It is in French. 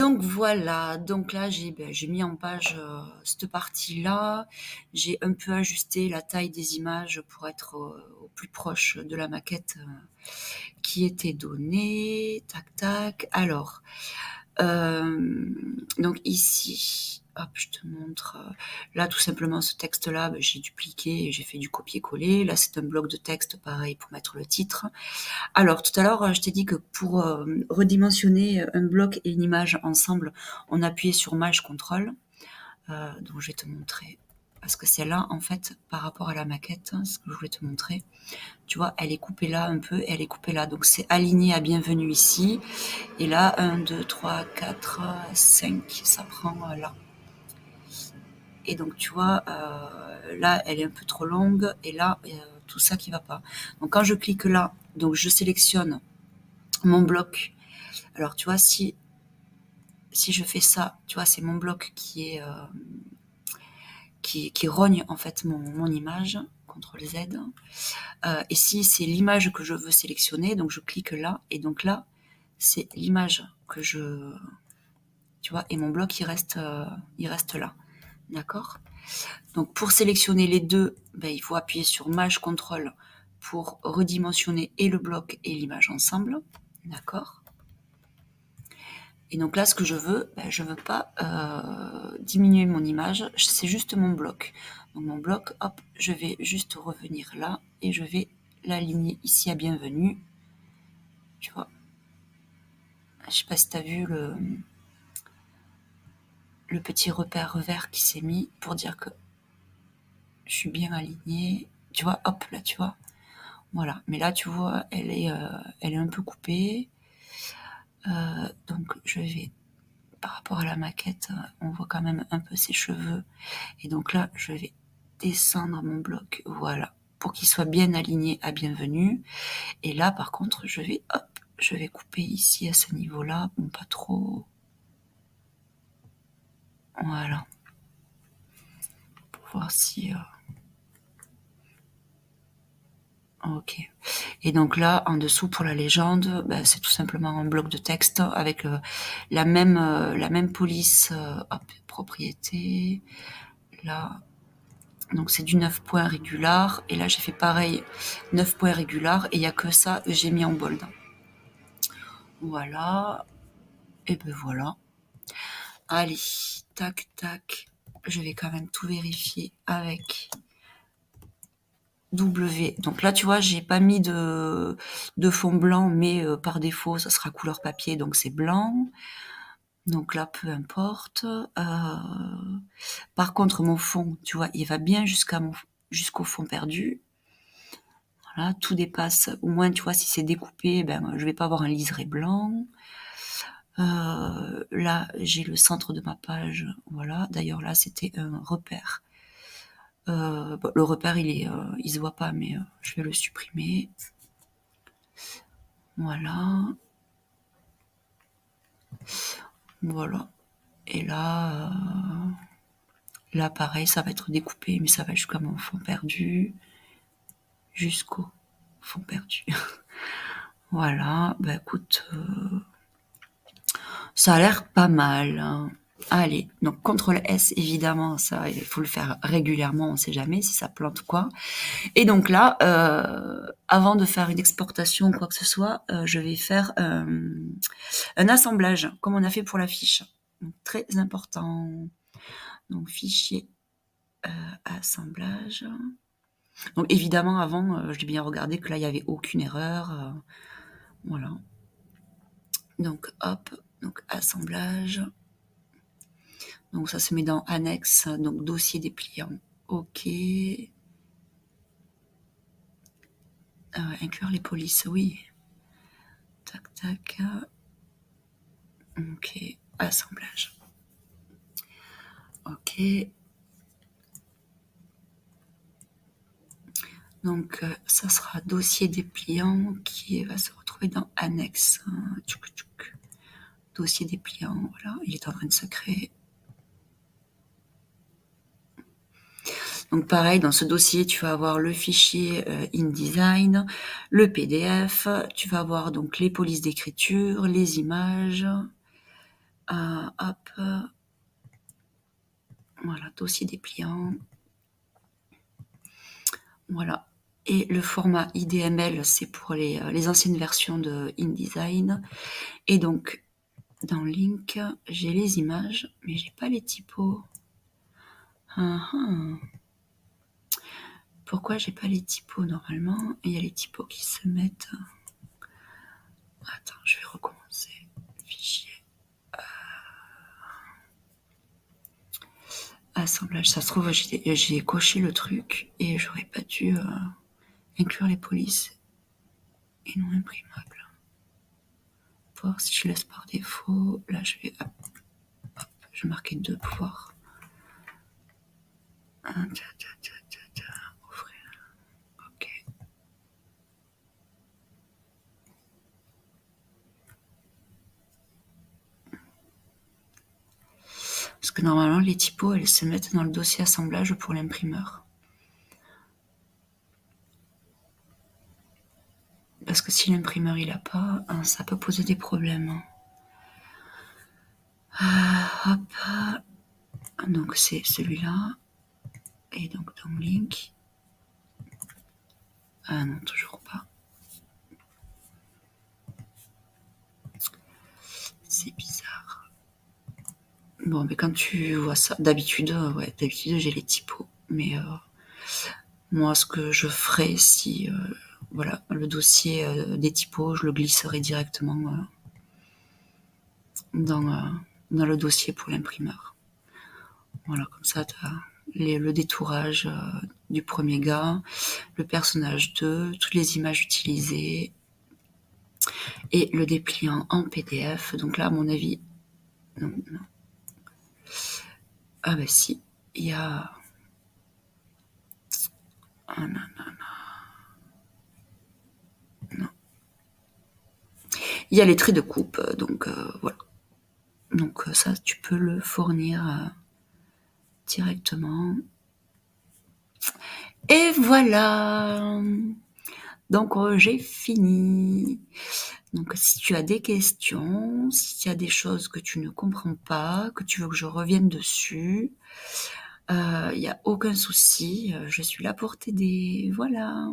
Donc voilà, donc là j'ai mis en page, cette partie-là. J'ai un peu ajusté la taille des images pour être, au plus proche de la maquette, qui était donnée. Tac tac. Alors, donc ici, hop, je te montre, là tout simplement ce texte-là, j'ai dupliqué et j'ai fait du copier-coller. Là c'est un bloc de texte pareil pour mettre le titre. Alors, tout à l'heure, je t'ai dit que pour redimensionner un bloc et une image ensemble, on appuyait sur Maj Control. Donc, je vais te montrer. Parce que celle-là, en fait, par rapport à la maquette, ce que je voulais te montrer, tu vois, elle est coupée là un peu, elle est coupée là. Donc, c'est aligné à bienvenue ici. Et là, 1, 2, 3, 4, 5, ça prend là. Et donc, tu vois, là, elle est un peu trop longue. Et là, tout ça qui va pas. Donc, quand je clique là, donc je sélectionne mon bloc. Alors, tu vois, si je fais ça, tu vois, c'est mon bloc qui est qui rogne en fait mon image. CTRL Z. Et si c'est l'image que je veux sélectionner, donc je clique là, et donc là, c'est l'image que je, tu vois, et mon bloc il reste là, d'accord. Donc pour sélectionner les deux, ben, il faut appuyer sur Maj Control pour redimensionner et le bloc et l'image ensemble, d'accord. Et donc là, ce que je veux, ben, je veux pas diminuer mon image, c'est juste mon bloc. Donc mon bloc, hop, je vais juste revenir là et je vais l'aligner ici à bienvenue. Tu vois, je sais pas si tu as vu le petit repère vert qui s'est mis pour dire que je suis bien alignée. Tu vois, hop, là, tu vois. Voilà, mais là, tu vois, elle est un peu coupée. Donc je vais, par rapport à la maquette, on voit quand même un peu ses cheveux. Et donc là, je vais descendre mon bloc, voilà, pour qu'il soit bien aligné à bienvenue. Et là, par contre, je vais, hop, je vais couper ici à ce niveau-là, bon, pas trop. Voilà. Pour voir si... ok. Et donc là, en dessous, pour la légende, ben, c'est tout simplement un bloc de texte avec la même police, hop, propriété, là. Donc c'est du 9 points régular. Et là, j'ai fait pareil, 9 points régular. Et il n'y a que ça que j'ai mis en bold. Voilà. Et ben voilà. Allez, tac, tac. Je vais quand même tout vérifier avec W. Donc là, tu vois, j'ai pas mis de fond blanc, mais par défaut, ça sera couleur papier, donc c'est blanc. Donc là, peu importe. Par contre, mon fond, tu vois, il va bien jusqu'au fond perdu. Voilà, tout dépasse. Au moins, tu vois, si c'est découpé, ben, je vais pas avoir un liseré blanc. Là, j'ai le centre de ma page. Voilà. D'ailleurs, là, c'était un repère. Bon, le repère, il se voit pas, mais je vais le supprimer. Voilà. Voilà. Et là, pareil, ça va être découpé, mais ça va jusqu'à mon fond perdu. Jusqu'au fond perdu. Voilà. Bah écoute, ça a l'air pas mal, hein. Allez, donc CTRL S, évidemment, ça, il faut le faire régulièrement, on sait jamais si ça plante quoi. Et donc là, avant de faire une exportation ou quoi que ce soit, je vais faire un assemblage, comme on a fait pour la fiche. Donc, très important. Donc fichier, assemblage. Donc évidemment, avant, j'ai bien regardé que là, il n'y avait aucune erreur. Voilà. Donc hop, donc assemblage. Donc ça se met dans annexe, donc dossier dépliant. Ok. Inclure les polices, oui. Tac, tac. Ok. Assemblage. Ok. Donc ça sera dossier dépliant qui va se retrouver dans annexe. Tchouk, tchouk. Dossier dépliant, voilà. Il est en train de se créer. Donc pareil, dans ce dossier, tu vas avoir le fichier InDesign, le PDF, tu vas avoir donc les polices d'écriture, les images, hop, voilà, dossier dépliant. Voilà. Et le format IDML, c'est pour les anciennes versions de InDesign. Et donc, dans Link, j'ai les images, mais j'ai pas les typos. Pourquoi j'ai pas les typos normalement? Il y a les typos qui se mettent. Attends, je vais recommencer. Fichier. Assemblage. Ça se trouve, j'ai coché le truc et j'aurais pas dû inclure les polices et non imprimables. Voir si je laisse par défaut. Là, je vais. Hop, je vais marquer 2 pour voir. Ouvrir. Ok. Parce que normalement, les typos, elles se mettent dans le dossier assemblage pour l'imprimeur. Parce que si l'imprimeur il a pas, ça peut poser des problèmes. Hop. Donc c'est celui-là. Et donc dans Link. Ah non, toujours pas. C'est bizarre. Bon, mais quand tu vois ça, d'habitude, j'ai les typos. Mais moi, ce que je ferais si, voilà, le dossier des typos, je le glisserais directement dans le dossier pour l'imprimeur. Voilà, comme ça, tu as le détourage du premier gars, le personnage 2, toutes les images utilisées et le dépliant en PDF. Donc là, à mon avis, non. Ah ben si, il y a... Ah non. Il y a les traits de coupe, donc voilà. Donc ça, tu peux le fournir directement. Et voilà. Donc j'ai fini. Donc si tu as des questions, s'il y a des choses que tu ne comprends pas, que tu veux que je revienne dessus, il n'y a aucun souci, je suis là pour t'aider. Voilà.